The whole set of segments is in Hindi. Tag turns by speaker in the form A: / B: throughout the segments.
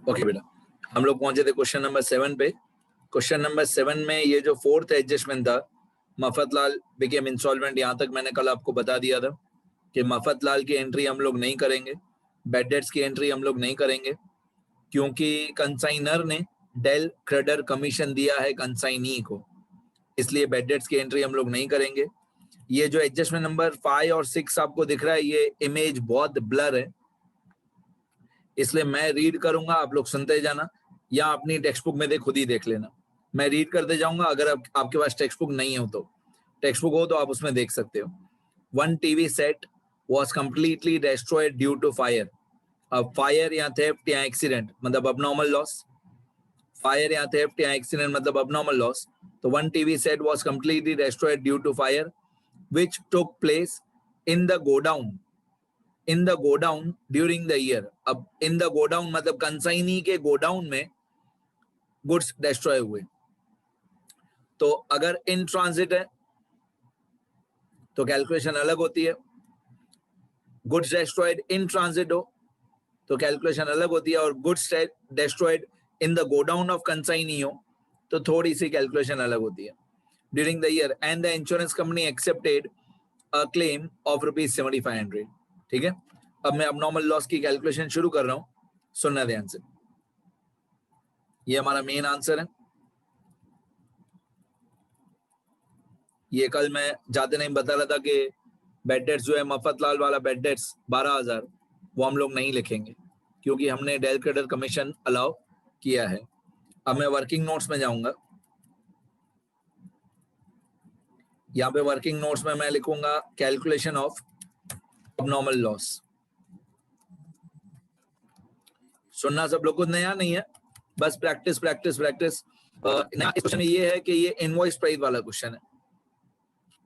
A: ओके बेटा, हम लोग पहुंचे थे क्वेश्चन नंबर 7 पे। क्वेश्चन नंबर 7 में ये जो फोर्थ एडजस्टमेंट था, मफतलाल बिकेम इंसॉल्वेंट, यहां तक मैंने कल आपको बता दिया था कि मफतलाल की एंट्री हम लोग नहीं करेंगे, बैड डेट्स की एंट्री हम लोग नहीं करेंगे, क्योंकि कंसाइनर ने डेल क्रेडर कमीशन दिया है कंसाइनी को, इसलिए बैड डेट्स की एंट्री हम लोग नहीं करेंगे। ये जो एडजस्टमेंट नंबर 5 और 6 आपको दिख रहा है, ये इमेज बहुत ब्लर है, इसलिए मैं रीड करूंगा, आप लोग सुनते जाना, या अपनी टेक्स्ट बुक में खुद ही देख लेना। मैं रीड करते जाऊंगा, अगर आपके पास टेक्स्ट बुक नहीं हो तो, टेक्स्ट बुक हो तो आप उसमें देख सकते हो। One TV set was completely destroyed due to fire. अब फायर या थेफ्ट या एक्सीडेंट मतलब abnormal लॉस, फायर या थेफ्ट या एक्सीडेंट मतलब abnormal लॉस। तो one TV set was completely destroyed due to fire which took place in the godown during the year। अब in the godown मतलब कंसाइनी के गोडाउन में गुड्स डिस्ट्रॉय हुए। तो अगर इन ट्रांजिट है तो कैलकुलेशन अलग होती है, गुड्स डिस्ट्रॉयड इन ट्रांजिट हो तो कैलकुलेशन अलग होती है, और goods destroyed in the godown of consignee हो तो थोड़ी सी कैलकुलेशन अलग होती है। During the year and the insurance company accepted a claim of ₹7500। ठीक है, अब मैं abnormal लॉस की कैलकुलेशन शुरू कर रहा हूं, सुनना ध्यान से। ये हमारा मेन आंसर है। ये कल मैं जाते नहीं बता रहा था कि बैड डेट्स जो है मफतलाल वाला बैड डेट्स 12,000, वो हम लोग नहीं लिखेंगे क्योंकि हमने डेल क्रेडर कमीशन अलाउ किया है। अब मैं वर्किंग नोट्स में जाऊंगा, यहाँ पे वर्किंग नोट्स में मैं लिखूंगा कैलकुलेशन ऑफ abnormal लॉस। सुनना सब लोग को नया नहीं है, बस प्रैक्टिस प्रैक्टिस प्रैक्टिस। क्वेश्चन ये है कि ये इनवॉइस प्राइस वाला क्वेश्चन है,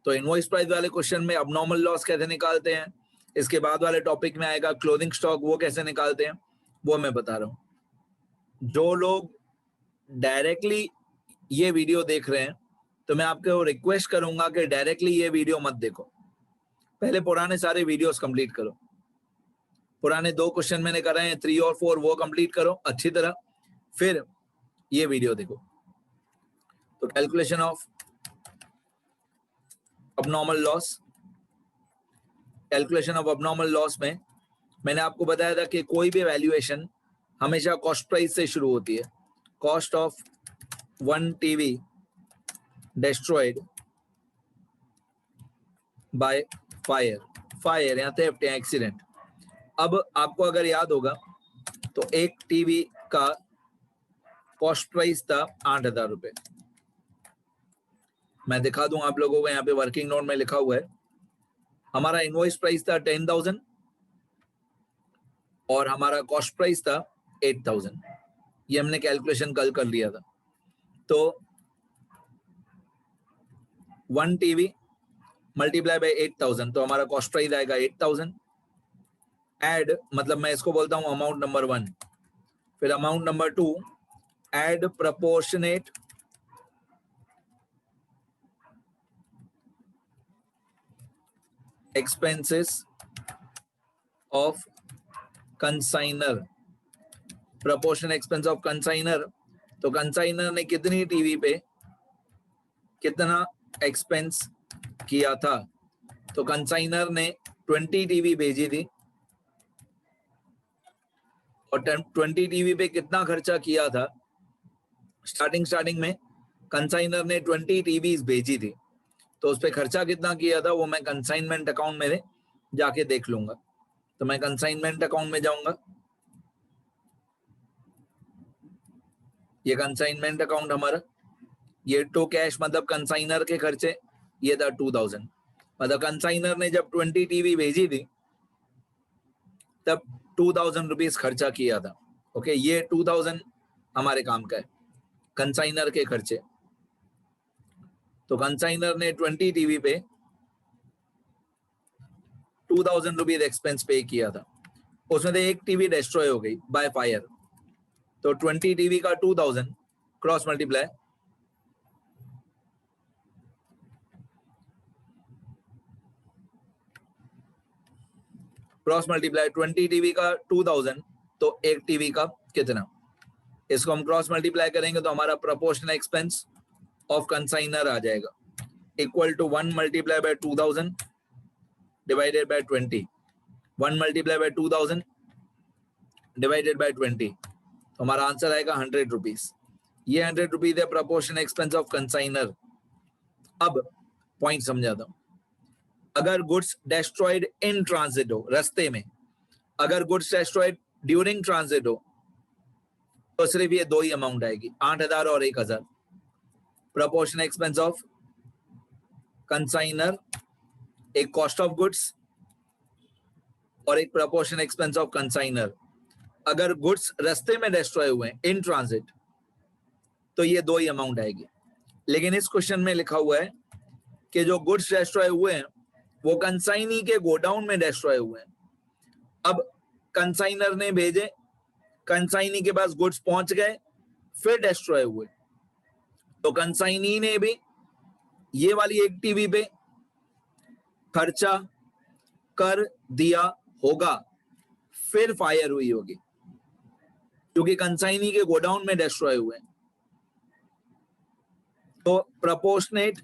A: तो इनवॉइस प्राइस वाले क्वेश्चन में abnormal लॉस कैसे निकालते हैं, इसके बाद वाले टॉपिक में आएगा क्लोथिंग स्टॉक, वो कैसे निकालते हैं वो मैं बता रहा हूँ। जो लोग डायरेक्टली ये वीडियो देख रहे हैं तो मैं आपको रिक्वेस्ट करूंगा कि डायरेक्टली ये वीडियो मत देखो, पहले पुराने सारे वीडियोस कंप्लीट करो। पुराने 2 क्वेश्चन मैंने कराए हैं 3 और 4, वो कंप्लीट करो अच्छी तरह, फिर ये वीडियो देखो। तो calculation of abnormal loss, calculation of abnormal loss में मैंने आपको बताया था कि कोई भी वैल्यूएशन हमेशा कॉस्ट प्राइस से शुरू होती है। Cost of one TV destroyed by fire, fire या थेफ्ट या एक्सीडेंट। अब आपको अगर याद होगा तो एक टीवी का कॉस्ट प्राइस था 8,000 रुपए। मैं दिखा दूं आप लोगों को, यहाँ पे वर्किंग नोट में लिखा हुआ है। हमारा इनवॉइस प्राइस था 10,000 और हमारा कॉस्ट प्राइस था 8,000। ये हमने कैलकुलेशन कल कर लिया था। तो 1 टीवी मल्टीप्लाई बाय 8,000 तो हमारा कॉस्ट प्राइस आएगा 8,000। एड मतलब मैं इसको बोलता हूं अमाउंट नंबर 1, फिर amount number 2 add proportionate expenses of consignor, proportion expense of consignor. तो कंसाइनर ने कितनी टीवी पे कितना एक्सपेंस किया था, तो कंसाइनर ने 20 टीवी भेजी थी और 20 टीवी पे कितना खर्चा किया था। स्टार्टिंग में कंसाइनर ने 20 टीवीज भेजी थी, तो उस पर खर्चा कितना किया था वो मैं कंसाइनमेंट अकाउंट में जाके देख लूंगा। तो मैं कंसाइनमेंट अकाउंट में जाऊंगा, ये कंसाइनमेंट अकाउंट हमारा, ये टू कैश मतलब कंसाइनर के खर्चे, ये था 2,000। मतलब कंसाइनर ने जब 20 टीवी भेजी थी तब 2,000 रुपीज खर्चा किया था। ओके, ये 2,000 हमारे काम का है, कंसाइनर के खर्चे। तो कंसाइनर ने 20 टीवी पे 2,000 रुपीज एक्सपेंस पे किया था, उसमें से एक टीवी डिस्ट्रॉय हो गई बाय फायर, तो 20 टीवी का 2,000 cross multiply, cross multiply 20 TV का 2,000 तो एक टीवी का कितना इसको हम क्रॉस मल्टीप्लाई करेंगे तो हमारा प्रोपोर्शनल एक्सपेंस ऑफ कंसाइनर आ जाएगा equal to 1 multiply by 2000 divided by 20. 1 multiply by 2000 divided by 20, तो हमारा आंसर आएगा 100 रुपीज. ये 100 रुपीज है प्रोपोर्शनल एक्सपेंस ऑफ कंसाइनर. अब पॉइंट समझाता हूं. अगर गुड्स डेस्ट्रॉयड इन ट्रांजिट हो, रास्ते में, अगर गुड्स डेस्ट्रॉयड ड्यूरिंग ट्रांजिट हो, तो सिर्फ ये दो ही अमाउंट आएगी, 8000 और 1000. प्रोपोर्शनल एक्सपेंस ऑफ कंसाइनर, एक कॉस्ट ऑफ गुड्स और एक प्रोपोर्शनल एक्सपेंस ऑफ कंसाइनर. अगर गुड्स रास्ते में डिस्ट्रॉय हुए इन ट्रांजिट, तो ये दो ही अमाउंट आएगी. लेकिन इस क्वेश्चन में लिखा हुआ है कि जो गुड्स डिस्ट्रॉय हुए हैं वो कंसाइनी के गोडाउन में डिस्ट्रॉय हुए हैं. अब कंसाइनर ने भेजे, कंसाइनी के पास गुड्स पहुंच गए, फिर डिस्ट्रॉय हुए, तो कंसाइनी ने भी ये वाली एक टीवी पे खर्चा कर दिया होगा, फिर फायर हुई होगी, क्योंकि कंसाइनी के गोडाउन में डिस्ट्रॉय हुए. तो प्रोपोर्शनेट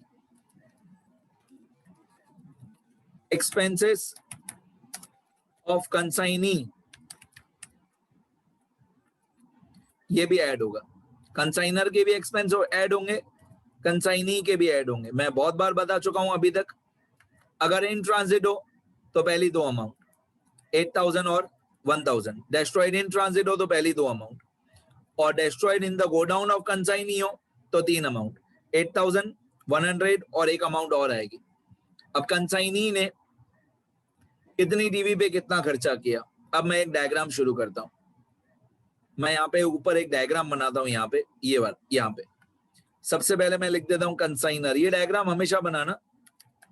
A: एक्सपेंसेस ऑफ कंसाइनी, ये भी ऐड होगा. कंसाइनर के भी एक्सपेंस ऐड होंगे, कंसाइनी के भी ऐड होंगे. मैं बहुत बार बता चुका हूं अभी तक, अगर इन ट्रांजिट हो तो पहली दो अमाउंट 8000 और 1000, डिस्ट्रॉयड इन ट्रांजिट हो तो पहली दो अमाउंट, और destroyed in the godown of consignee हो तो तीन अमाउंट, 8000, 100 और एक अमाउंट और आएगी. अब कंसाइनी ने कितनी टीवी पे कितना खर्चा किया, अब मैं एक डायग्राम शुरू करता हूं. मैं यहाँ पे ऊपर एक डायग्राम बनाता हूं, यहाँ पे ये वाला, यहाँ पे सबसे पहले मैं लिख देता हूं कंसाइनर. ये डायग्राम हमेशा बनाना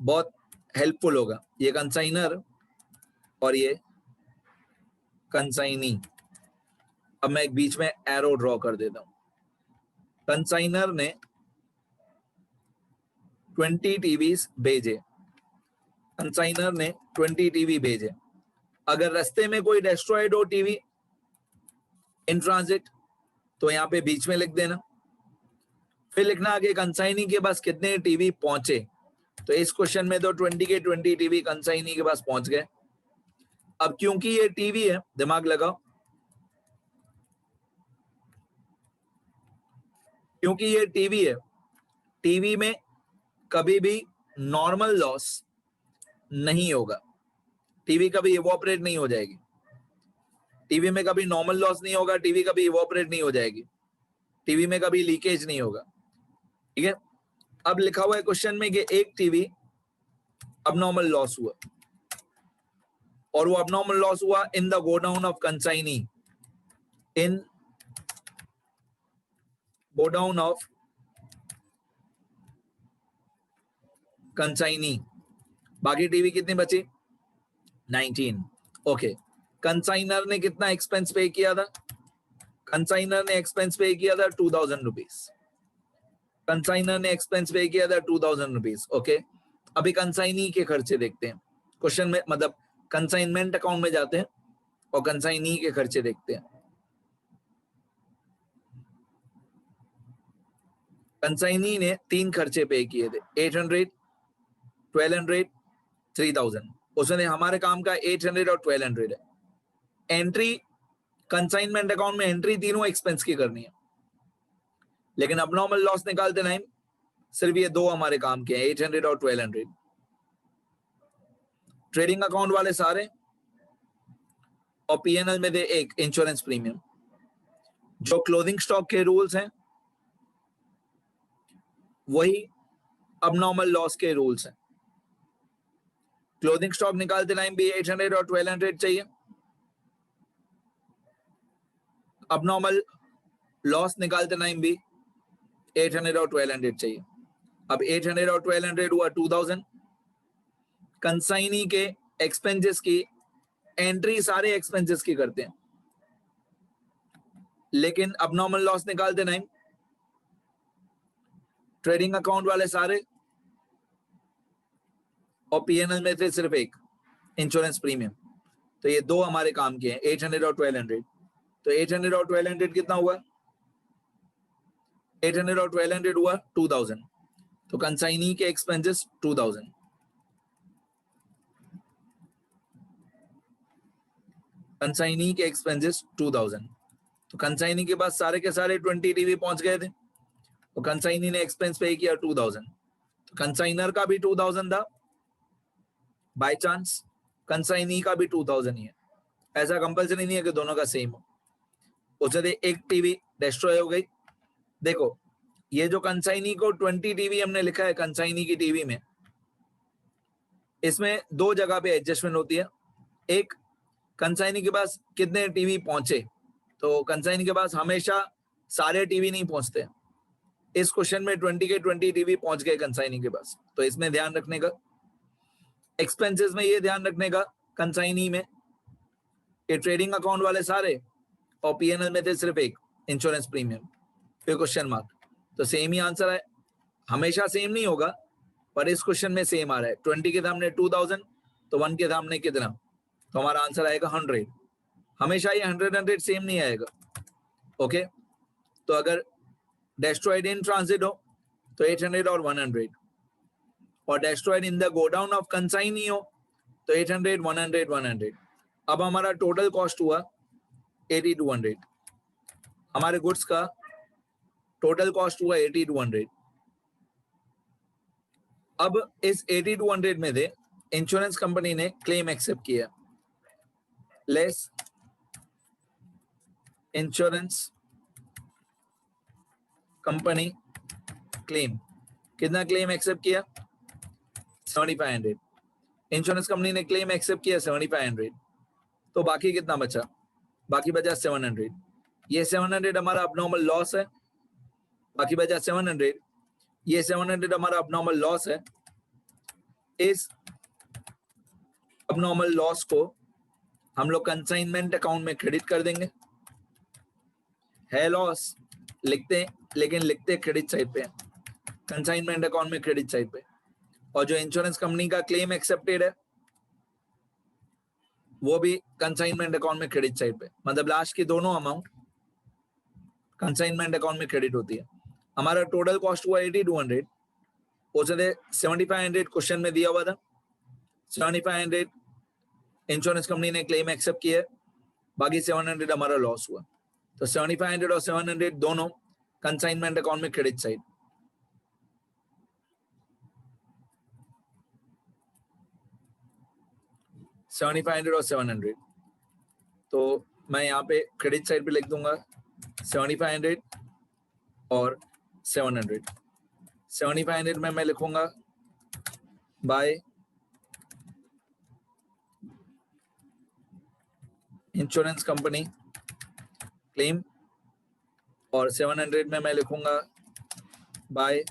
A: बहुत हेल्पफुल होगा. ये कंसाइनर और ये कंसाइनी. अब मैं एक बीच में एरो ड्रॉ कर देता हूं. कंसाइनर ने 20 टीवीज भेजे, कंसाइनर ने 20 टीवी भेजे. अगर रास्ते में कोई डिस्ट्रॉयड हो टीवी इन ट्रांजिट, तो यहाँ पे बीच में लिख देना. फिर लिखना आगे कंसाइनी के पास कितने टीवी पहुंचे. तो इस क्वेश्चन में तो 20 के 20 टीवी कंसाइनी के पास पहुंच गए. अब क्योंकि ये टीवी है, दिमाग लगाओ, क्योंकि ये टीवी है, टीवी में कभी भी नॉर्मल लॉस नहीं होगा. टीवी कभी इवोपरेट नहीं हो जाएगी, टीवी में कभी नॉर्मल लॉस नहीं होगा, टीवी कभी इवोपरेट नहीं हो जाएगी, टीवी में कभी लीकेज नहीं होगा. ठीक है. अब लिखा हुआ है क्वेश्चन में कि एक टीवी अबनॉर्मल लॉस हुआ, और वो अबनॉर्मल लॉस हुआ in the godown of consignee, in godown of consignee. बाकी टीवी कितनी बची, 19. ओके. कंसाइनर ने कितना एक्सपेंस पे किया था, कंसाइनर ने एक्सपेंस पे किया था 2000 रुपीज. कंसाइनर ने एक्सपेंस पे किया था 2000 रुपीज. ओके. अभी कंसाइनी के खर्चे देखते हैं. क्वेश्चन में मतलब कंसाइनमेंट अकाउंट में जाते हैं और कंसाइनी के खर्चे देखते हैं. कंसाइनी ने तीन खर्चे पे किए थे, 800, 1200, 3000. उसने हमारे काम का 800 और 1200 है. एंट्री कंसाइनमेंट अकाउंट में एंट्री तीनों एक्सपेंस की करनी है, लेकिन अबनॉर्मल लॉस निकालते टाइम सिर्फ ये दो हमारे काम के हैं, 800 और 1200. ट्रेडिंग अकाउंट वाले सारे और पीएनएल में दे एक इंश्योरेंस प्रीमियम. जो क्लोजिंग स्टॉक के रूल्स हैं वही अबनॉर्मल लॉस के रूल्स हैं. क्लोजिंग स्टॉक निकालते टाइम भी 800 और 1200 चाहिए, अबनॉर्मल लॉस निकालते टाइम भी 800 और 1200 चाहिए. अब 800 और 1200 हुआ 2000. कंसाइनी के एक्सपेंसेस की एंट्री सारे एक्सपेंसेस की करते हैं, लेकिन अबनॉर्मल लॉस निकालते टाइम ट्रेडिंग अकाउंट वाले सारे और पीएनएल में से सिर्फ एक इंश्योरेंस प्रीमियम. तो ये दो हमारे काम के हैं, 800 और 1200. तो 800 और 1200 कितना हुआ, 800 और 1200 हुआ 2000, तो कंसाइनी के एक्सपेंसेस 2000, कंसाइनी के एक्सपेंसेस 2000, तो कंसाइनी के पास सारे के सारे 20 टीवी पहुंच गए थे, तो कंसाइनी ने एक्सपेंस पे किया 2000, तो कंसाइनर का भी 2000 था, बाय चांस कंसाइनी का भी 2000 ही है, ऐसा कंपल्सरी नहीं है कि दोनों का सेम हो। उससे एक टीवी डिस्ट्रॉय हो गई। देखो ये जो कंसाइनी को 20 टीवी हमने लिखा है कंसाइनी की टीवी में, इसमें दो जगह पे एडजस्टमेंट होती है। एक, कंसाइनी के पास कितने टीवी पहुंचे, तो कंसाइनी के पास हमेशा सारे टीवी नहीं पहुंचते। इस क्वेश्चन में 20 के 20 टीवी पहुंच गए कंसाइनी के पास, तो इसमें ध्यान रखने का। एक्सपेंसेस में ये ध्यान रखने का कंसाइनी में ये ट्रेडिंग अकाउंट वाले सारे और पीएनएल में थे सिर्फ एक इंश्योरेंस प्रीमियम, फिर क्वेश्चन मार्क, तो सेम ही आंसर है। हमेशा सेम नहीं होगा पर इस क्वेश्चन में सेम आ रहा है। 20 के सामने 2000 तो 1 के सामने कितना, तो हमारा आंसर आएगा 100। हमेशा ये 100 सेम नहीं आएगा। ओके, तो अगर डेस्ट्रॉयड इन ट्रांजिट हो तो 800 और 100, और destroyed in the godown of consignee हो तो 800 100 100। अब हमारा टोटल कॉस्ट हुआ 8200, हमारे गुड्स का टोटल कॉस्ट हुआ 8200। अब इस 8200 में से इंश्योरेंस कंपनी ने क्लेम एक्सेप्ट किया, लेस इंश्योरेंस कंपनी क्लेम, कितना क्लेम एक्सेप्ट किया 7500। इंश्योरेंस कंपनी ने क्लेम एक्सेप्ट किया 7500, तो बाकी कितना बचा, बाकी बचा 700। ये 700 हमारा अबनॉर्मल लॉस है, बाकी बचा 700, ये 700 हमारा अबनॉर्मल लॉस है। इस अबनॉर्मल लॉस को हम लोग कंसाइनमेंट अकाउंट में क्रेडिट कर देंगे। है लॉस लिखते हैं, लेकिन लिखते क्रेडिट साइड पे, कंसाइनमेंट अकाउंट में क्रेडिट साइड पे। और जो इंश्योरेंस कंपनी का क्लेम एक्सेप्टेड है वो भी कंसाइनमेंट अकाउंट में क्रेडिट साइड पे, मतलब लास्ट की दोनों अमाउंट कंसाइनमेंट अकाउंट में क्रेडिट होती है। हमारा टोटल कॉस्ट हुआ 8200, उसने 7500 क्वेश्चन में दिया हुआ था, 7500 इंश्योरेंस कंपनी ने क्लेम एक्सेप्ट किया, बाकी 700 हमारा लॉस हुआ। तो 7500 और 700 दोनों कंसाइनमेंट अकाउंट में क्रेडिट साइड। और 700, तो मैं यहाँ पे क्रेडिट साइड पे लिख दूंगा 7500 और 700। 7500 में मैं लिखूंगा बाय इंश्योरेंस कंपनी क्लेम, और 700 में मैं लिखूंगा by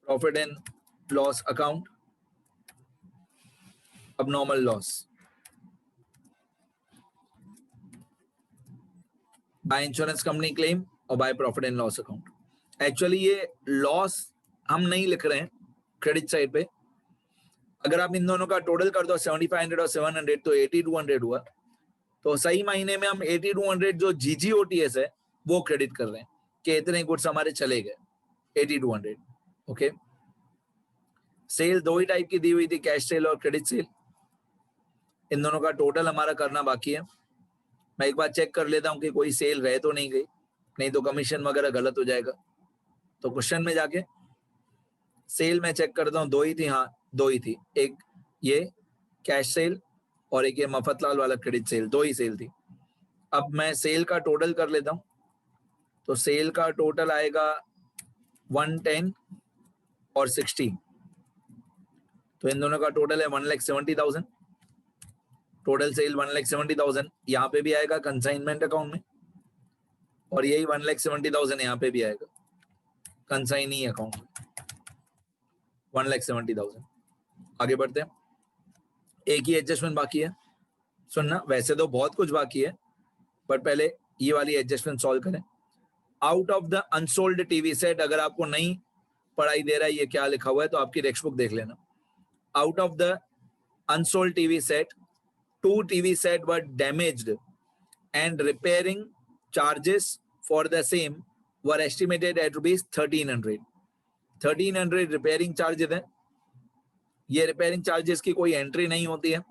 A: profit and loss account abnormal loss, by insurance company claim और by profit and loss account. Actually ये लॉस हम नहीं लिख रहे हैं क्रेडिट साइड पे। अगर आप इन दोनों का टोटल कर दो 7500 और 700 तो 8200 हुआ, तो सही महीने में हम 8200 जो GGOTS है वो क्रेडिट कर रहे हैं कि इतने गुड्स हमारे चले गए 8200। ओके, सेल दो ही टाइप की दी हुई थी, कैश सेल और क्रेडिट सेल। इन दोनों का टोटल हमारा करना बाकी है। मैं एक बार चेक कर लेता हूं कि कोई सेल रह तो नहीं गई, नहीं तो कमीशन वगैरह गलत हो जाएगा। तो क्वेश्चन में जाके सेल में चेक करता हूँ, दो ही थी, हाँ दो ही थी, एक ये कैश सेल और एक ये मफतलाल वाला क्रेडिट सेल, दो ही सेल थी। अब मैं सेल का टोटल कर लेता हूँ, तो सेल का टोटल आएगा 110 और 60, तो इन दोनों का टोटल है 1,70,000। टोटल सेल 1,70,000 यहाँ पे भी आएगा कंसाइनमेंट अकाउंट में, और यही 1,70,000 यहाँ पे भी आएगा कंसाइनी अकाउंट में, 1,70,000। आगे बढ़ते हैं, एक ही एडजस्टमेंट बाकी है। सुनना, वैसे तो बहुत कुछ बाकी है, पर पहले ये वाली एडजस्टमेंट सॉल्व करें। Out of the unsold TV set, अगर आपको नहीं पढ़ाई दे रहा है ये क्या लिखा हुआ है तो आपकी टेक्स्ट बुक देख लेना। Out of the unsold TV set, 2 TV set were damaged and repairing charges for the same were estimated at ₹1300। 1300 repairing charges है। ये रिपेयरिंग चार्जेस की कोई एंट्री नहीं होती है,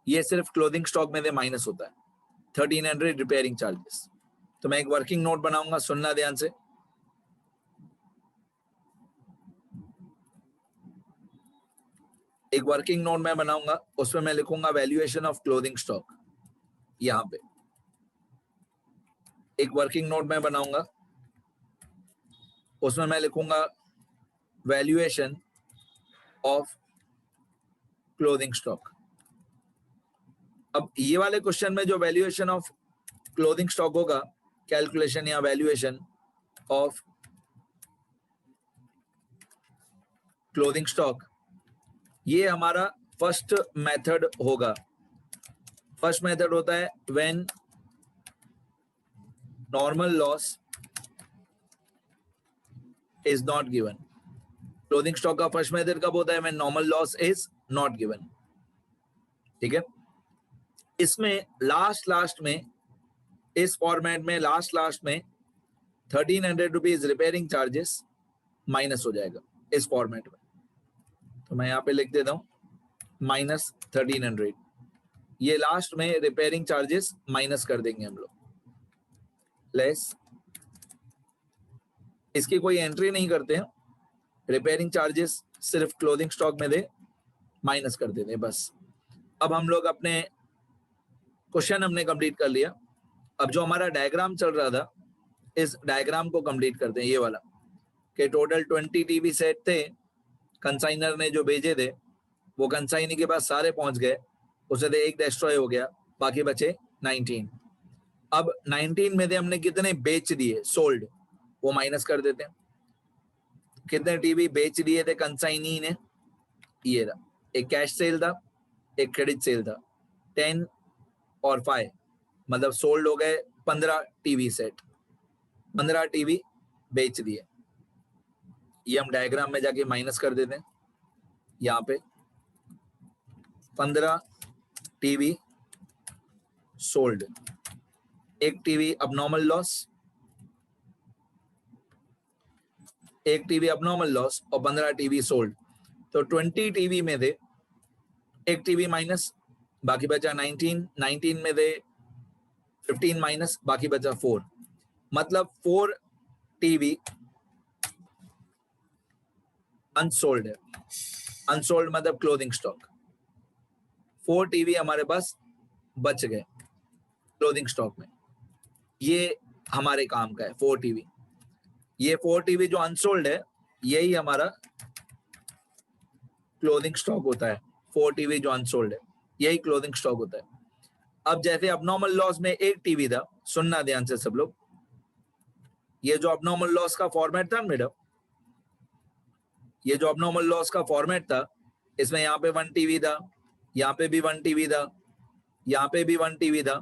A: ये सिर्फ क्लोथिंग स्टॉक में से माइनस होता है 1300 रिपेयरिंग चार्जेस। तो मैं एक वर्किंग नोट बनाऊंगा, सुनना ध्यान से। एक वर्किंग नोट मैं बनाऊंगा, उसमें मैं लिखूंगा वैल्यूएशन ऑफ क्लोथिंग स्टॉक। यहां पे एक वर्किंग नोट मैं बनाऊंगा, उसमें मैं लिखूंगा वैल्यूएशन ऑफ क्लोथिंग स्टॉक। अब ये वाले क्वेश्चन में जो वैल्यूएशन ऑफ क्लोथिंग स्टॉक होगा, कैलकुलेशन या वैल्यूएशन ऑफ क्लोथिंग स्टॉक, ये हमारा फर्स्ट मेथड होगा। फर्स्ट मेथड होता है when normal loss is not given. Clothing stock का फर्स्ट मेथड कब होता है? When normal loss is not given. ठीक है, इसमें लास्ट में, इस फॉर्मेट में लास्ट में 1300 रुपीज रिपेयरिंग चार्जेस माइनस हो जाएगा इस फॉर्मेट में। तो मैं यहाँ पे लिख देता हूं -1300। ये लास्ट में रिपेयरिंग चार्जेस माइनस कर देंगे हम लोग, लेस। इसकी कोई एंट्री नहीं करते हैं, रिपेयरिंग चार्जेस सिर्फ क्लोथिंग स्टॉक में दे माइनस कर देते हैं बस। अब हम लोग अपने क्वेश्चन हमने कंप्लीट कर लिया। अब जो हमारा डायग्राम चल रहा था, इस डायग्राम को कंप्लीट करते हैं, ये वाला, कि टोटल 20 टीवी सेट थे, कंसाइनर ने जो भेजे थे वो कंसाइनी के पास सारे पहुंच गए, उसे से एक डिस्ट्रॉय हो गया, बाकी बचे 19। अब 19 में से हमने कितने बेच दिए, सोल्ड, वो माइनस कर देते हैं। कितने टीवी बेच दिए थे कंसाइनी ने? ये रहा, एक कैश सेल था, एक क्रेडिट सेल था। 10 और 5 मतलब सोल्ड हो गए 15 टीवी सेट, 15 टीवी बेच दिए। ये हम डायग्राम में जाके माइनस कर देते हैं। यहाँ पे 15 टीवी सोल्ड, एक टीवी अबनॉर्मल लॉस, एक टीवी अबनॉर्मल लॉस और 15 टीवी सोल्ड। तो 20 टीवी में थे एक टीवी माइनस, बाकी बचा 19। 19 में थे 15 माइनस, बाकी बचा 4। मतलब 4 टीवी अनसोल्ड है। अनसोल्ड मतलब क्लोथिंग स्टॉक। 4 टीवी हमारे पास बच गए क्लोथिंग स्टॉक में। ये हमारे काम का है 4 टीवी। ये 4 टीवी जो अनसोल्ड है, यही हमारा क्लोथिंग स्टॉक होता है। 4 टीवी जो अनसोल्ड है, यही क्लोथिंग स्टॉक होता है। अब जैसे अबनॉर्मल लॉस में एक टीवी था, सुनना ध्यान से सब लोग, ये जो अबनॉर्मल लॉस का फॉर्मेट था मैडम, ये जो अबनॉर्मल लॉस का फॉर्मेट था, इसमें यहाँ पे 1 टीवी था, यहाँ पे भी 1 टीवी था, यहाँ पे भी 1 टीवी था।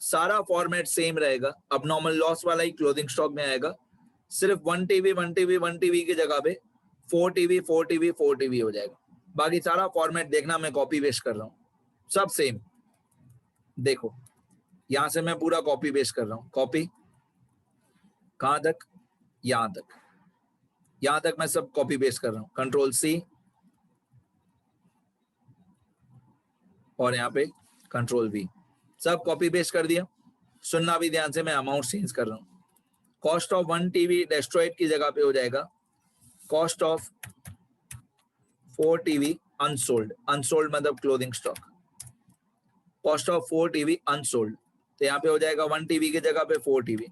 A: सारा फॉर्मेट सेम रहेगा, अबनॉर्मल लॉस वाला ही क्लोथिंग स्टॉक में आएगा। सिर्फ 1 टीवी 1 टीवी 1 टीवी की जगह पे 4 टीवी 4 टीवी 4 टीवी हो जाएगा। बाकी सारा फॉर्मेट देखना, मैं कॉपी पेस्ट कर रहा हूँ, सब सेम। देखो यहां से मैं पूरा कॉपी पेस्ट कर रहा हूँ। कॉपी कहां तक? यहां तक, यहां तक मैं सब कॉपी पेस्ट कर रहा हूँ। कंट्रोल C और यहाँ पे कंट्रोल V, सब कॉपी पेस्ट कर दिया। सुनना भी ध्यान से, मैं अमाउंट चेंज कर रहा हूँ। कॉस्ट ऑफ 1 टीवी डेस्ट्रॉयड की जगह पे हो जाएगा cost of 4 TV unsold. Unsold मतलब clothing stock. Cost of 4 TV unsold, तो यहाँ पे हो जाएगा 1 टीवी की जगह पे 4 टीवी।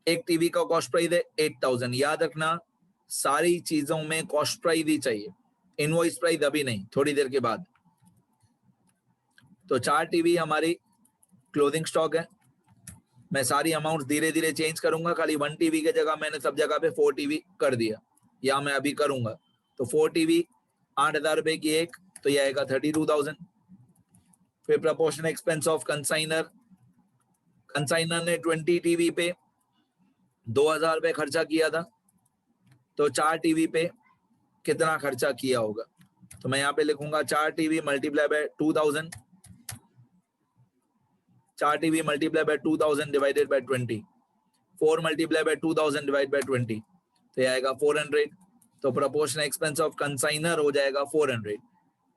A: एक टीवी का कॉस्ट प्राइस है 8000। याद रखना, सारी चीजों में कॉस्ट प्राइस ही चाहिए, इनवॉइस प्राइस अभी नहीं, थोड़ी देर के बाद। तो 4 टीवी हमारी क्लोथिंग स्टॉक है। मैं सारी अमाउंट धीरे धीरे चेंज करूंगा, खाली 1 टीवी की जगह मैंने सब जगह पे 4 टीवी कर दिया, या मैं अभी करूंगा। तो 4 टीवी 8000 रुपए की एक, तो यह आएगा 32,000। फिर proportion expense of consignor, consignor ने 20 टीवी पे 2000 रुपए खर्चा किया था, तो 4 टीवी पे कितना खर्चा किया होगा? तो मैं यहाँ पे लिखूंगा 4 TV multiply by 2000, 4 TV multiply by 2000 divided by 20। 4 multiply by 2000 divide by 20 तो ये आएगा 400। तो प्रोपोर्शनल एक्सपेंस ऑफ कंसाइनर हो जाएगा 400।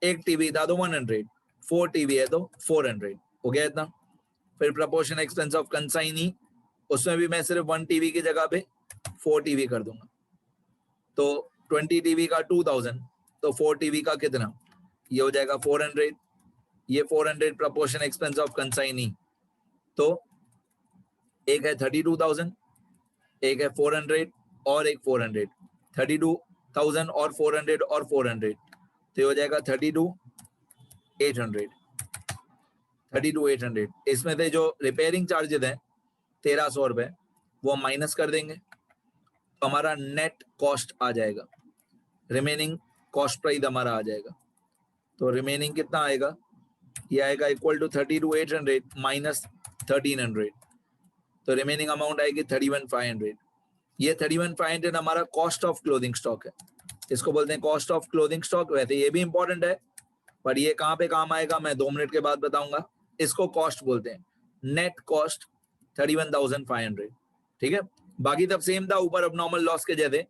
A: एक टीवी था तो 100, 4 टीवी है तो 400 हो गया इतना। फिर प्रोपोर्शनल एक्सपेंस ऑफ कंसाइनी, उसमें भी मैं सिर्फ 1 टीवी की जगह पे 4 टीवी कर दूंगा। तो 20 टीवी का 2000, तो 4 टीवी का कितना, ये हो जाएगा 400। ये 400 प्रोपोर्शनल एक्सपेंस ऑफ कंसाइनी, तो एक है 32,000, एक है 400 और एक 400, 32,000 और 400 और 400, तो ये हो जाएगा 32,800। 32,800 इसमें से जो रिपेयरिंग चार्जेस हैं 1,300 रुपए, वो हम माइनस कर देंगे तो हमारा नेट कॉस्ट आ जाएगा, रिमेनिंग कॉस्ट प्राइस हमारा आ जाएगा। तो रिमेनिंग कितना आएगा, ये आएगा इक्वल टू 32,800 माइनस 1,300, तो रिमेनिंग अमाउंट आएगी 31,500। ये 31,500 हमारा कॉस्ट ऑफ क्लोथिंग स्टॉक है, इसको बोलते हैं कॉस्ट ऑफ क्लोथिंग स्टॉक। वैसे ये भी इंपॉर्टेंट है, पर ये कहाँ पे काम आएगा मैं 2 मिनट के बाद बताऊंगा। इसको कॉस्ट बोलते हैं, नेट कॉस्ट 31,500, ठीक है। बाकी तब सेम था ऊपर अब नॉर्मल लॉस के जैसे,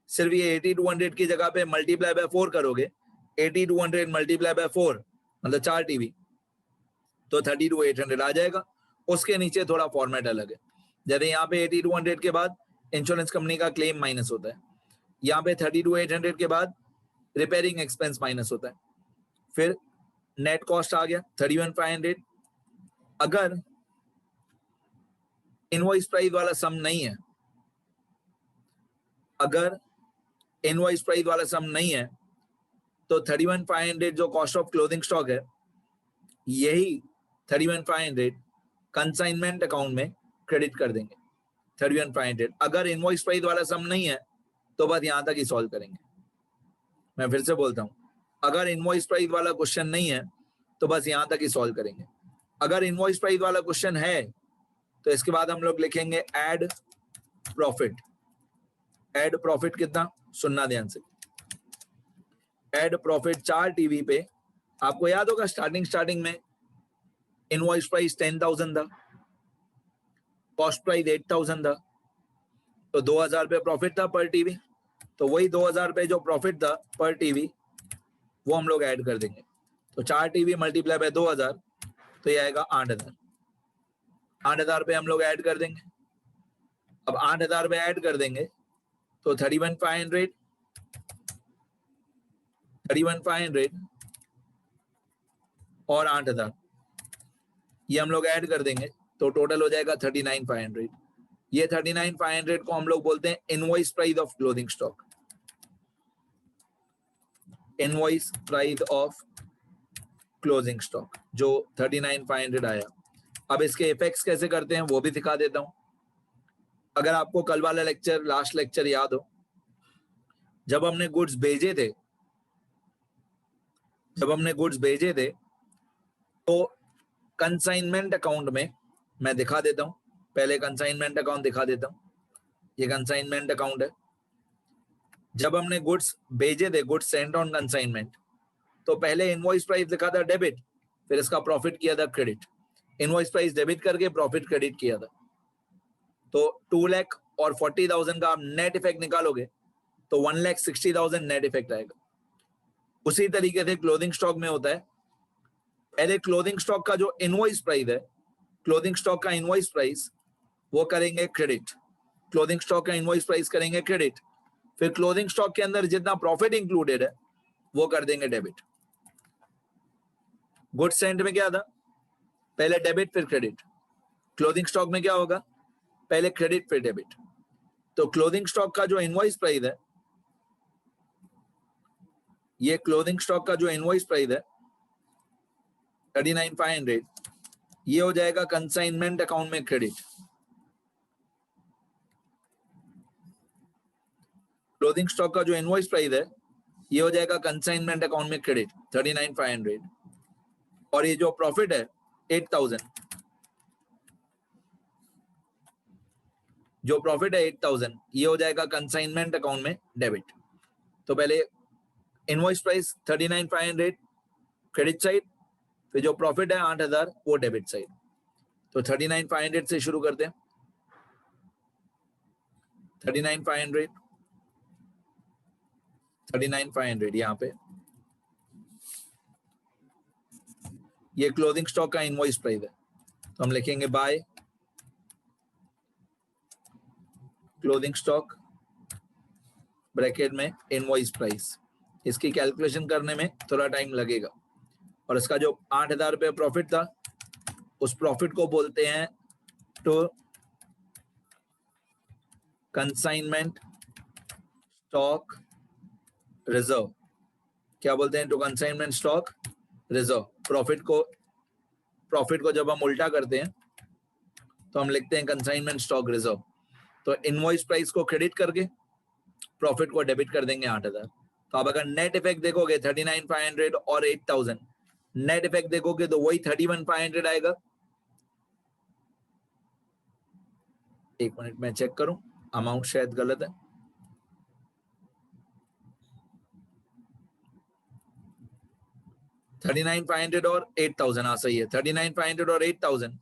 A: सिर्फ ये 80,200 की जगह पे मल्टीप्लाई बाय 4 करोगे, 80,200 मल्टीप्लाई बाय 4 मतलब 4 टीवी, तो 32,800 आ जाएगा। उसके नीचे थोड़ा फॉर्मेट अलग है, जैसे यहाँ पे 80,200 के बाद इंश्योरेंस कंपनी का क्लेम माइनस होता है, यहाँ पे 32,800 के बाद रिपेयरिंग एक्सपेंस माइनस होता है, फिर नेट कॉस्ट आ गया 31,500। अगर इनवॉइस प्राइस वाला सम नहीं है, अगर इनवॉइस प्राइस वाला सम नहीं है, तो 31,500 जो कॉस्ट ऑफ क्लोथिंग स्टॉक है, यही 31,500 कंसाइनमेंट अकाउंट में क्रेडिट कर देंगे। 31,500 अगर इनवॉइस प्राइस वाला सम नहीं है तो बस यहां तक ही सॉल्व करेंगे। मैं फिर से बोलता हूं, अगर इनवॉइस प्राइस वाला क्वेश्चन नहीं है तो बस यहां तक ही सॉल्व करेंगे। अगर इनवॉइस प्राइस वाला क्वेश्चन है तो इसके बाद हम लोग लिखेंगे ऐड प्रॉफिट। ऐड प्रॉफिट कितना, सुनना ध्यान से, ऐड प्रॉफिट 4 टीवी पे। आपको याद होगा स्टार्टिंग में इनवॉइस प्राइस 10,000 था, कॉस्ट प्राइस 8,000 था, तो 2,000 रुपये प्रॉफिट था पर टीवी। तो वही 2,000 रुपये जो प्रॉफिट था पर टीवी वो हम लोग ऐड कर देंगे। तो 4 टीवी मल्टीप्लाई बाय 2,000 तो ये आएगा 8,000। 8,000 रुपये हम लोग ऐड कर देंगे। अब 8,000 रुपये ऐड कर देंगे तो 31,500 और 8,000 ये हम लोग ऐड कर देंगे तो टोटल हो जाएगा 39,500। ये 39,500 को हम लोग बोलते हैं invoice price of clothing stock. Invoice price of closing stock जो 39,500 आया। अब इसके इफेक्ट्स कैसे करते हैं वो भी दिखा देता हूं। अगर आपको कल वाला लेक्चर, लास्ट लेक्चर याद हो, जब हमने गुड्स भेजे थे तो कंसाइनमेंट अकाउंट में, मैं दिखा देता हूं, पहले कंसाइनमेंट अकाउंट दिखा देता हूं। ये कंसाइनमेंट अकाउंट है। जब हमने गुड्स भेजे थे, गुड्स सेंट ऑन कंसाइनमेंट, तो पहले इनवॉइस प्राइस लिखा था डेबिट, फिर इसका प्रॉफिट किया था क्रेडिट। इनवॉइस प्राइस डेबिट करके प्रॉफिट क्रेडिट किया था। तो 2,40,000 का आप नेट इफेक्ट निकालोगे तो 1,60,000 नेट इफेक्ट आएगा। उसी तरीके से क्लोथिंग स्टॉक में होता है, पहले क्लोथिंग स्टॉक का जो इनवॉइस प्राइस है, क्लोथिंग स्टॉक का इनवॉइस प्राइस वो करेंगे क्रेडिट, क्लोथिंग स्टॉक का इनवॉइस प्राइस करेंगे क्रेडिट, फिर क्लोथिंग स्टॉक के अंदर जितना प्रॉफिट इंक्लूडेड है वो कर देंगे डेबिट। गुड सेंट में क्या था, पहले डेबिट फिर क्रेडिट। क्लोथिंग स्टॉक में क्या होगा, पहले क्रेडिट फिर डेबिट। तो क्लोथिंग स्टॉक का जो इनवॉइस प्राइस है, ये क्लोथिंग स्टॉक का जो इनवॉइस प्राइस है 39,500, ये हो जाएगा कंसाइनमेंट अकाउंट में क्रेडिट। क्लोथिंग स्टॉक का जो इनवॉइस प्राइस है ये हो जाएगा कंसाइनमेंट अकाउंट में क्रेडिट 39,500, और ये जो प्रॉफिट है 8,000, जो प्रॉफिट है 8,000 ये हो जाएगा कंसाइनमेंट अकाउंट में डेबिट। तो पहले इनवॉइस प्राइस 39,500 क्रेडिट साइड, फिर जो प्रॉफिट है 8,000 वो डेबिट साइड। तो 39,500 से शुरू करते हैं। 39,500, 39,500 यहाँ पे ये क्लोथिंग स्टॉक का इनवॉइस प्राइस है, तो हम लिखेंगे बाय क्लोथिंग स्टॉक ब्रैकेट में इनवॉइस प्राइस। इसकी कैलकुलेशन करने में थोड़ा टाइम लगेगा, और इसका जो 8,000 रुपये प्रॉफिट था उस प्रॉफिट को बोलते हैं टू कंसाइनमेंट स्टॉक रिजर्व। क्या बोलते हैं? To consignment stock reserve. Profit को जब हम उल्टा करते हैं तो हम लिखते हैं कंसाइनमेंट स्टॉक रिजर्व। तो इनवॉइस प्राइस को क्रेडिट करके प्रॉफिट को डेबिट कर देंगे 8,000। तो अब अगर नेट इफेक्ट देखोगे 39,500 और 8,000, नेट इफेक्ट देखोगे तो वही 31,500 आएगा। एक मिनट में चेक करूं, अमाउंट शायद गलत है। $39,500 और 8,000, हाँ सही है। 39,500 और 8,000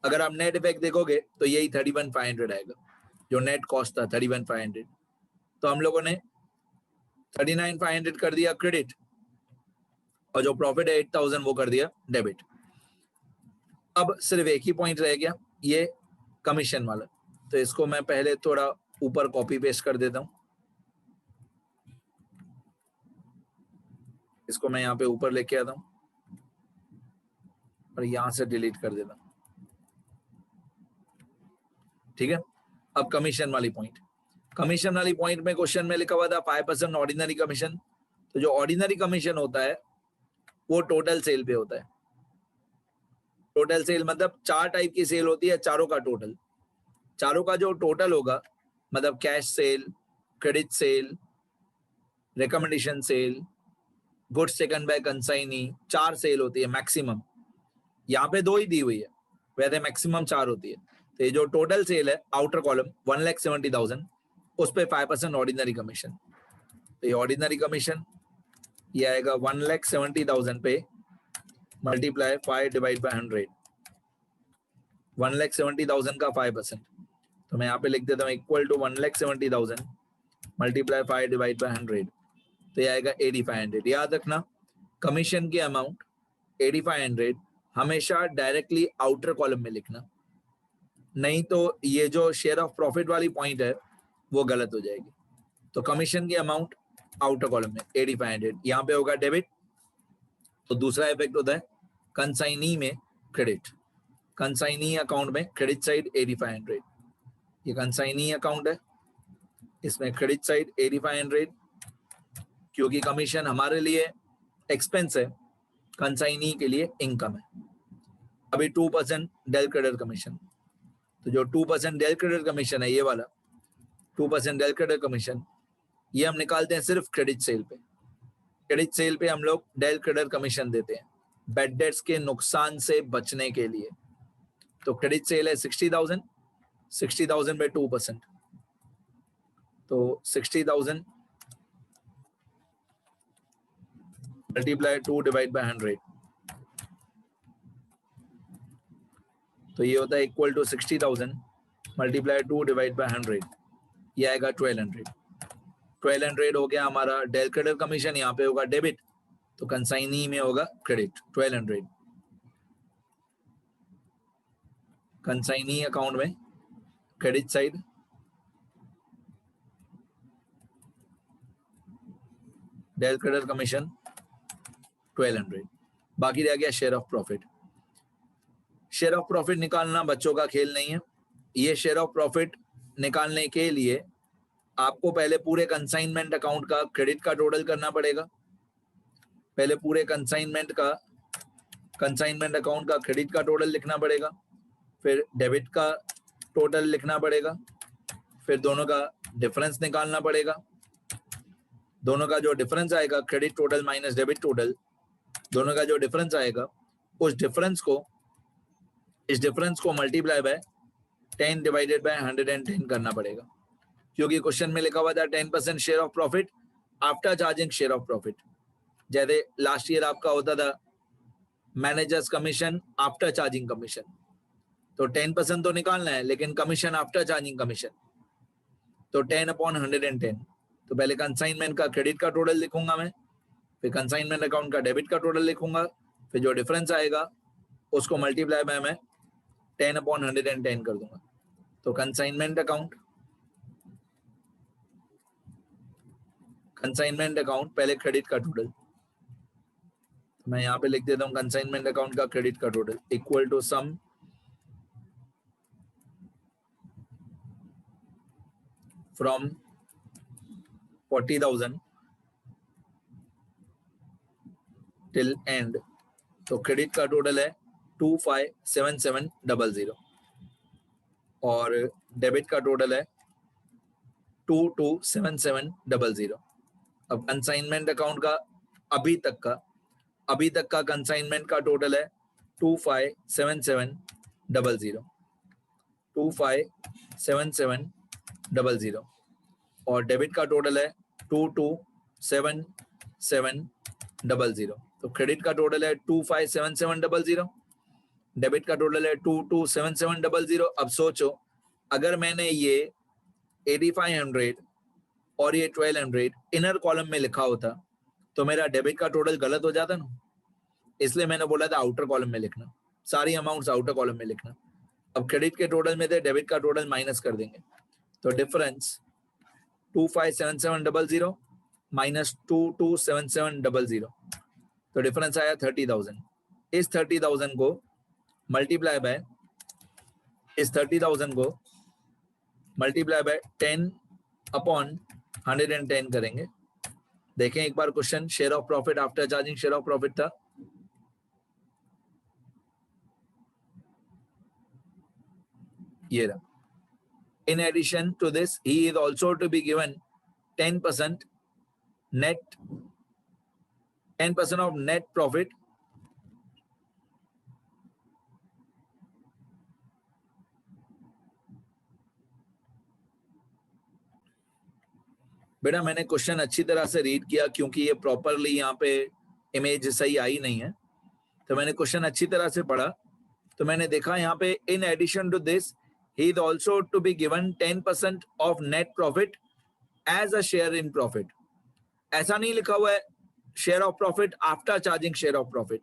A: अगर आप नेट इफेक्ट देखोगे तो यही 31,500 आएगा, जो नेट कॉस्ट था 31,500। तो हम लोगों ने 39,500 कर दिया क्रेडिट, और जो प्रॉफिट है 8,000 वो कर दिया डेबिट। अब सिर्फ एक ही पॉइंट रह गया, ये कमीशन वाला। तो इसको मैं पहले थोड़ा ऊपर कॉपी पेस्ट कर देता हूं, इसको मैं यहाँ पे ऊपर लेके आता हूं और यहां से डिलीट कर देता हूं। ठीक है, अब कमीशन वाली पॉइंट। कमीशन वाली पॉइंट में क्वेश्चन में लिखा हुआ था 5% ऑर्डिनरी कमीशन। तो जो ऑर्डिनरी कमीशन होता है वो टोटल सेल पे होता है। टोटल सेल मतलब 4 टाइप की सेल होती है, चारों का टोटल। चारों का जो टोटल होगा, मतलब cash sale, credit sale, recommendation sale, goods taken by consignee, 4 sale होती है मैक्सिमम। यहाँ पे 2 ही दी हुई है, वैसे मैक्सिमम 4 होती है। तो ये जो टोटल सेल है आउटर कॉलम 1,70,000, उस पे 5% ऑर्डिनरी कमीशन। तो ये ऑर्डिनरी कमीशन ये आएगा 1,70,000 पे मल्टीप्लाई 5 डिवाइड बाय 100। 1,70,000 का 5%, तो मैं यहाँ पे लिख देता हूँ equal to 1,70,000 multiply 5 divide by 100, तो ये आएगा 8,500। याद रखना कमीशन की अमाउंट 8,500 हमेशा डायरेक्टली आउटर कॉलम में लिखना, नहीं तो ये जो शेयर ऑफ प्रॉफिट वाली पॉइंट है वो गलत हो जाएगी। तो कमीशन की अमाउंट आउटर कॉलम में 8,500, यहाँ पे होगा डेबिट। तो दूसरा इफेक्ट होता है कंसाइनी में क्रेडिट। कंसाइनी अकाउंट में क्रेडिट साइड 8,500, ये कंसाइनी अकाउंट है, इसमें क्रेडिट साइड 8,500, क्योंकि कमीशन हमारे लिए एक्सपेंस है, कंसाइनी के लिए इनकम है। अभी 2% डेल क्रेडिट कमीशन, तो जो 2% डेल क्रेडिट कमीशन है, ये वाला 2% डेल क्रेडिट कमीशन, ये हम निकालते हैं सिर्फ क्रेडिट सेल पे। क्रेडिट सेल पे हम लोग डेल क्रेडिट कमीशन देते हैं बैड डेट्स के नुकसान से बचने के लिए। तो क्रेडिट सेल है 60,000, 60,000 पे 2%, तो 60,000 मल्टीप्लाई 2 डिवाइड बाय 100, तो ये होता है equal to 60,000 multiply 2 divide by 100, ये आएगा 1,200। 1,200 हो गया हमारा डेल क्रेडिट कमीशन, यहाँ पे होगा डेबिट, तो कंसाइनी में होगा क्रेडिट 1,200। कंसाइनी अकाउंट में credit side del credit commission 1,200। बाकी रह गया share of profit. Share of profit निकालना बच्चों का खेल नहीं है। ये शेयर ऑफ प्रॉफिट निकालने के लिए आपको पहले पूरे कंसाइनमेंट अकाउंट का क्रेडिट का टोटल करना पड़ेगा। पहले पूरे कंसाइनमेंट अकाउंट का क्रेडिट का टोटल लिखना पड़ेगा, फिर डेबिट का टोटल लिखना पड़ेगा, फिर दोनों का डिफरेंस निकालना पड़ेगा। दोनों का जो डिफरेंस आएगा, credit total minus debit total, दोनों का जो डिफरेंस आएगा, उस डिफरेंस को मल्टीप्लाई बाय 10 डिवाइडेड बाय 110 करना पड़ेगा, क्योंकि क्वेश्चन में लिखा हुआ था 10% share of profit after charging share of profit. जैसे लास्ट ईयर आपका होता था managers commission after charging commission, तो 10% तो निकालना है, लेकिन कमीशन आफ्टर चार्जिंग कमीशन, तो 10/110, तो पहले कंसाइनमेंट का क्रेडिट का टोटल लिखूंगा मैं, फिर कंसाइनमेंट अकाउंट का डेबिट का टोटल लिखूंगा, फिर जो डिफरेंस आएगा उसको मल्टीप्लाई बाय मैं 10/110 कर दूंगा। तो कंसाइनमेंट अकाउंट पहले क्रेडिट का टोटल, मैं यहाँ पे लिख देता हूँ कंसाइनमेंट अकाउंट का क्रेडिट का total equal to sum from 40,000 till end. तो क्रेडिट का टोटल है 257700 और डेबिट का टोटल है 227700। अब कंसाइनमेंट अकाउंट का अभी तक का कंसाइनमेंट का टोटल है 257700 और डेबिट का टोटल है 227700। तो क्रेडिट का टोटल है 257700, डेबिट का टोटल है 227700। अब सोचो अगर मैंने ये 8500 और ये 1200 इनर कॉलम में लिखा होता तो मेरा डेबिट का टोटल गलत हो जाता ना, इसलिए मैंने बोला था आउटर कॉलम में लिखना, सारी अमाउंट्स आउटर कॉलम में लिखना। अब क्रेडिट के टोटल में थे, डेबिट का टोटल माइनस कर देंगे, तो डिफरेंस 257700 माइनस 227700, तो डिफरेंस आया 30,000। इस 30,000 को मल्टीप्लाई बाय 10/110 करेंगे। देखें एक बार question, share of profit after charging share of profit था, ये रहा। In addition to this, he is also to be given 10% of net profit बेटा मैंने क्वेश्चन अच्छी तरह से रीड किया क्योंकि ये प्रॉपरली यहाँ पे इमेज सही आई नहीं है, तो मैंने क्वेश्चन अच्छी तरह से पढ़ा। तो मैंने देखा यहाँ पे in addition to this he is also to be given 10% of net profit as a share in profit। ऐसा नहीं लिखा हुआ है share of profit after charging share of profit,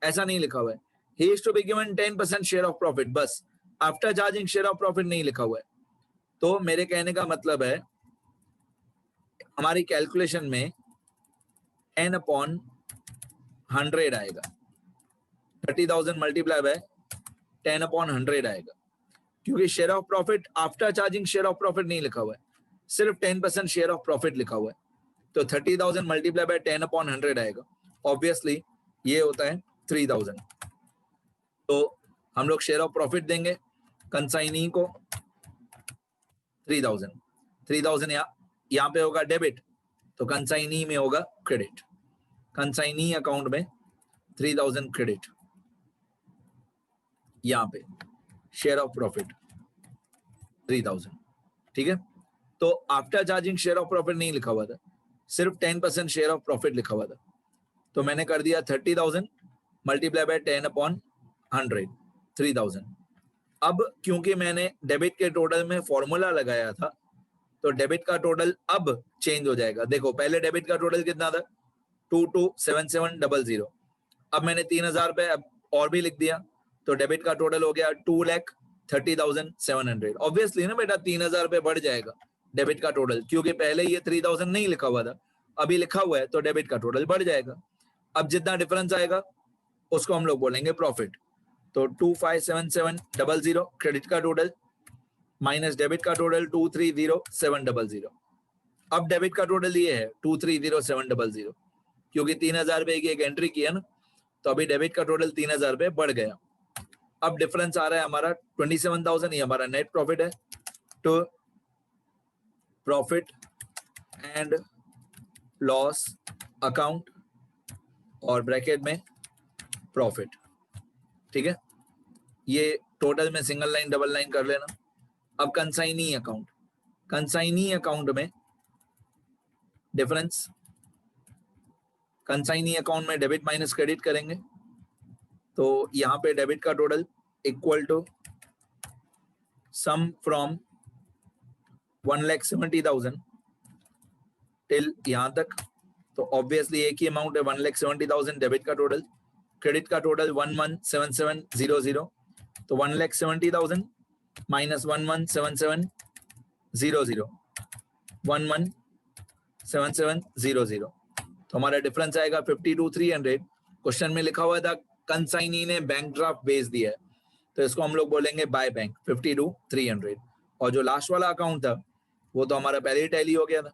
A: ऐसा नहीं लिखा हुआ है। he is to be given 10% share of profit, बस after charging share of profit नहीं लिखा हुआ है। तो मेरे कहने का मतलब है हमारी कैलकुलेशन में 10/100 आएगा, 30,000 मल्टीप्लाई बाय 10/100 आएगा, क्योंकि share of profit after charging share of profit नहीं लिखा हुआ है, सिर्फ 10% शेयर ऑफ प्रॉफिट लिखा हुआ है। तो 30,000 मल्टीप्लाई बाय 10/100 आएगा, ऑब्वियसली ये होता है 3,000। तो हम लोग शेयर ऑफ प्रॉफिट देंगे कंसाइनी को 3,000 यहाँ पे होगा डेबिट, तो कंसाइनी में होगा क्रेडिट। कंसाइनी अकाउंट में 3,000 क्रेडिट, यहाँ पे शेयर ऑफ प्रॉफिट 3,000, ठीक है। तो after charging share of profit नहीं लिखा हुआ था, सिर्फ 10% शेयर ऑफ प्रॉफिट लिखा हुआ था। तो मैंने कर दिया 30,000 मल्टीप्लाई बाय 10/100, 3,000। अब क्योंकि मैंने डेबिट के टोटल में फॉर्मूला लगाया था तो डेबिट का टोटल अब चेंज हो जाएगा। देखो पहले डेबिट का टोटल कितना था 227700, अब मैंने 3,000 रुपए और भी लिख दिया, तो डेबिट का टोटल हो गया 2,30,700। ऑब्वियसली ना बेटा 3,000 रुपए बढ़ जाएगा डेबिट का टोटल, क्योंकि पहले ये 3,000 नहीं लिखा हुआ था, अभी लिखा हुआ है, तो डेबिट का टोटल बढ़ जाएगा। अब जितना डिफरेंस आएगा उसको हम लोग बोलेंगे प्रॉफिट। तो 257700 क्रेडिट का टोटल माइनस डेबिट का टोटल 230700। अब डेबिट का टोटल ये है 230700, क्योंकि 3,000 रुपए की एक एंट्री की है ना, तो अभी डेबिट का टोटल 3,000 रुपए बढ़ गया। अब डिफरेंस आ रहा है हमारा 27,000, ये हमारा नेट प्रॉफिट है। तो प्रॉफिट एंड लॉस अकाउंट और ब्रैकेट में प्रॉफिट, ठीक है। ये टोटल में सिंगल लाइन डबल लाइन कर लेना। अब कंसाइनी अकाउंट में डिफरेंस, कंसाइनी अकाउंट में डेबिट माइनस क्रेडिट करेंगे, तो यहाँ पे डेबिट का total equal to sum from 1,70,000 till यहां तक, तो ऑब्वियसली एक ही अमाउंट है 1,70,000 डेबिट का टोटल, क्रेडिट का टोटल 117700, तो 1,70,000 माइनस 117700, 117700, तो हमारा डिफरेंस आएगा 52,300। क्वेश्चन में लिखा हुआ था कंसाइनी ने बैंक ड्राफ्ट भेज दिया है, तो इसको हम लोग बोलेंगे बाय बैंक 52,300। और जो लास्ट वाला अकाउंट था वो तो हमारा पहले ही टैली हो गया था,